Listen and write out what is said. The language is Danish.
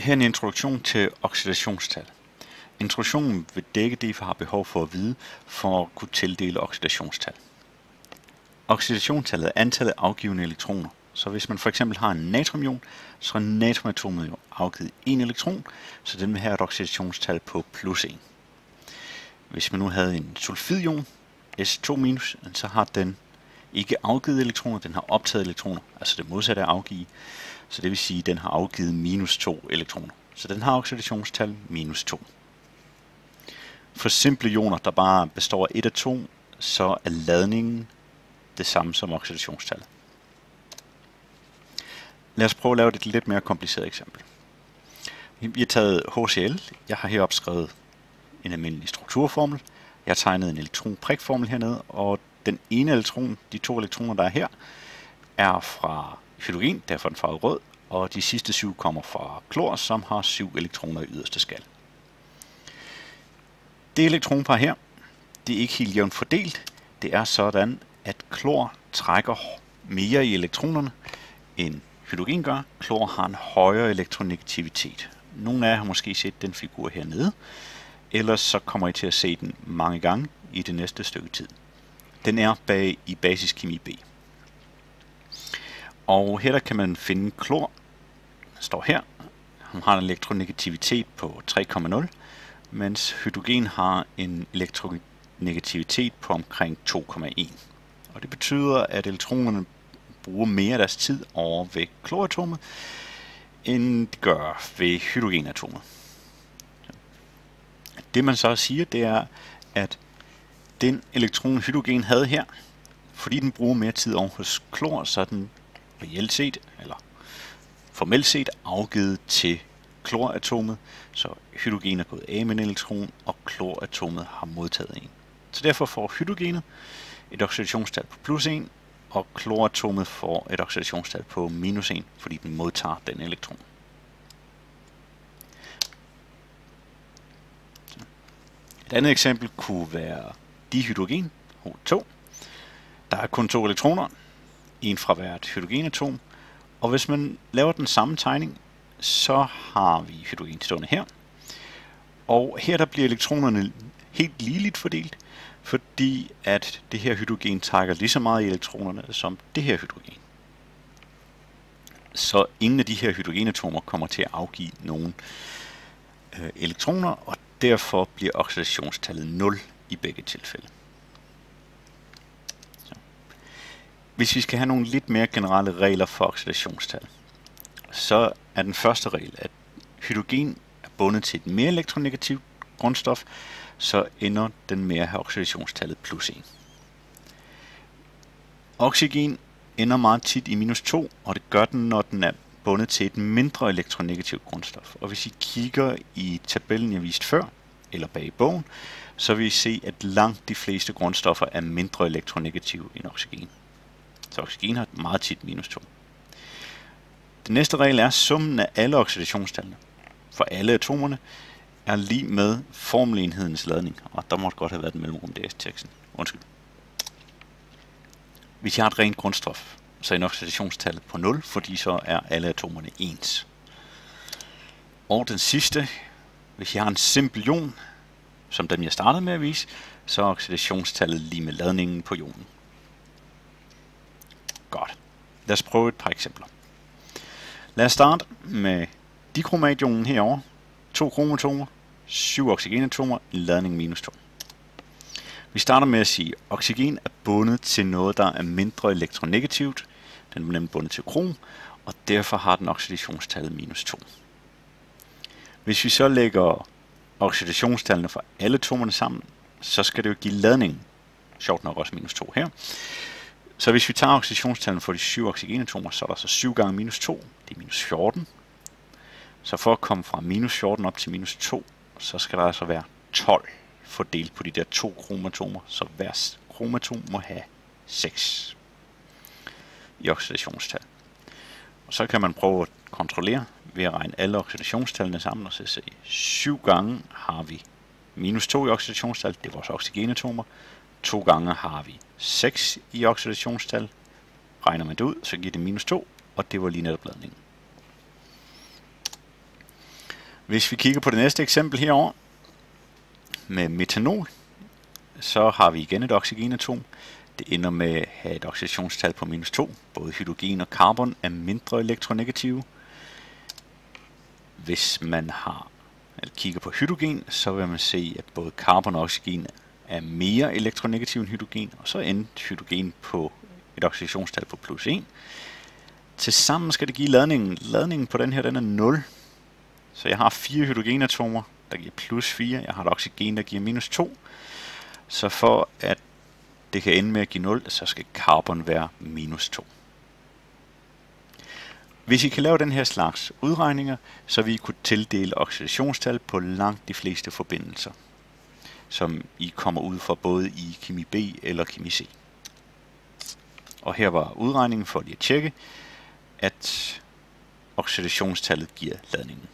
Her en introduktion til oxidationstal. Introduktionen vil dække det, vi har behov for at vide for at kunne tildele oxidationstal. Oxidationstallet er antallet af afgivende elektroner. Så hvis man for eksempel har en natriumion, så er natriumatomet jo afgivet 1 elektron, så den vil have et oxidationstal på +1. Hvis man nu havde en sulfidion, S2-, så har den ikke afgivet elektroner, den har optaget elektroner, altså det modsatte af afgive. Så det vil sige, at den har afgivet -2 elektroner. Så den har oxidationstal -2. For simple ioner, der bare består af et atom, så er ladningen det samme som oxidationstallet. Lad os prøve at lave et lidt mere kompliceret eksempel. Vi har taget HCl. Jeg har heroppe skrevet en almindelig strukturformel. Jeg har tegnet en elektronprikformel hernede, og den ene elektron, de 2 elektroner, der er her, er fra hydrogen, derfor den farve rød, og de sidste 7 kommer fra klor, som har 7 elektroner i yderste skal. Det elektronpar her, det er ikke helt jævnt fordelt. Det er sådan, at klor trækker mere i elektronerne, end hydrogen gør. Klor har en højere elektronegativitet. Nogle af jer har måske set den figur hernede, ellers så kommer I til at se den mange gange i det næste stykke tid. Den er bag i basiskemi B. Og her der kan man finde klor. Den står her. Han har en elektronegativitet på 3,0, mens hydrogen har en elektronegativitet på omkring 2,1. Og det betyder, at elektronerne bruger mere af deres tid over ved kloratomet, end de gør ved hydrogenatomet. Det man så siger, det er, at den elektron hydrogen havde her, fordi den bruger mere tid over hos klor, så er den reelt set, eller formelt set, afgivet til kloratomet, så hydrogen er gået af med en elektron, og kloratomet har modtaget en. Så derfor får hydrogenet et oxidationstal på +1, og kloratomet får et oxidationstal på -1, fordi den modtager den elektron. Et andet eksempel kunne være dihydrogen, H2. Der er kun 2 elektroner, en fra hvert hydrogenatom, og hvis man laver den samme tegning, så har vi hydrogen stående her. Og her der bliver elektronerne helt ligeligt fordelt, fordi at det her hydrogen trækker lige så meget i elektronerne som det her hydrogen. Så ingen af de her hydrogenatomer kommer til at afgive nogen elektroner, og derfor bliver oxidationstallet 0 i begge tilfælde. Hvis vi skal have nogle lidt mere generelle regler for oxidationstal, så er den første regel, at hydrogen er bundet til et mere elektronegativt grundstof, så ender den med at have oxidationstallet +1. Oxygen ender meget tit i -2, og det gør den, når den er bundet til et mindre elektronegativt grundstof. Og hvis I kigger i tabellen, jeg viste før, eller bag i bogen, så vil I se, at langt de fleste grundstoffer er mindre elektronegative end oxygen. Så oxygen har meget tit -2. Den næste regel er, at summen af alle oxidationstallene for alle atomerne er lig med formelenhedens ladning. Og der måtte godt have været et mellemrum der i teksten. Undskyld. Hvis jeg har et rent grundstof, så er oxidationstallet på 0, fordi så er alle atomerne ens. Og den sidste, hvis jeg har en simpel ion, som den jeg startede med at vise, så er oxidationstallet lige med ladningen på ionen. Godt. Lad os prøve et par eksempler. Lad os starte med dikromationen herovre. 2 kromatomer, 7 oxygenatomer, en ladning -2. Vi starter med at sige, at oxygen er bundet til noget, der er mindre elektronegativt. Den er nemlig bundet til krom, og derfor har den oxidationstallet -2. Hvis vi så lægger oxidationstallene for alle atomerne sammen, så skal det jo give ladningen. Sjovt nok også -2 her. Så hvis vi tager oxidationstallene for de 7 oxygenatomer, så er der så 7 gange -2, det er -14. Så for at komme fra -14 op til -2, så skal der altså være 12 fordelt på de der 2 kromatomer, så hver kromatom må have 6 i oxidationstal. Og så kan man prøve at kontrollere ved at regne alle oxidationstallene sammen og så se. 7 gange har vi -2 i oxidationstal, det er vores oxygenatomer. 2 gange har vi 6 i oxidationstal. Regner man det ud, så giver det -2, og det var lige netop ladningen. Hvis vi kigger på det næste eksempel herover med metanol, så har vi igen et oxygenatom. Det ender med at have et oxidationstal på -2. Både hydrogen og carbon er mindre elektronegative. Hvis man kigger på hydrogen, så vil man se, at både carbon og oxygen er mere elektronegativ end hydrogen, og så endte hydrogen på et oxidationstal på +1. Tilsammen skal det give ladningen. Ladningen på den her, den er 0. Så jeg har 4 hydrogenatomer, der giver +4. Jeg har et oxygen, der giver -2. Så for at det kan ende med at give 0, så skal carbon være -2. Hvis I kan lave den her slags udregninger, så vil I kunne tildele oxidationstal på langt de fleste forbindelser, som I kommer ud fra både i kemi B eller kemi C. Og her var udregningen for lige at tjekke, at oxidationstallet giver ladningen.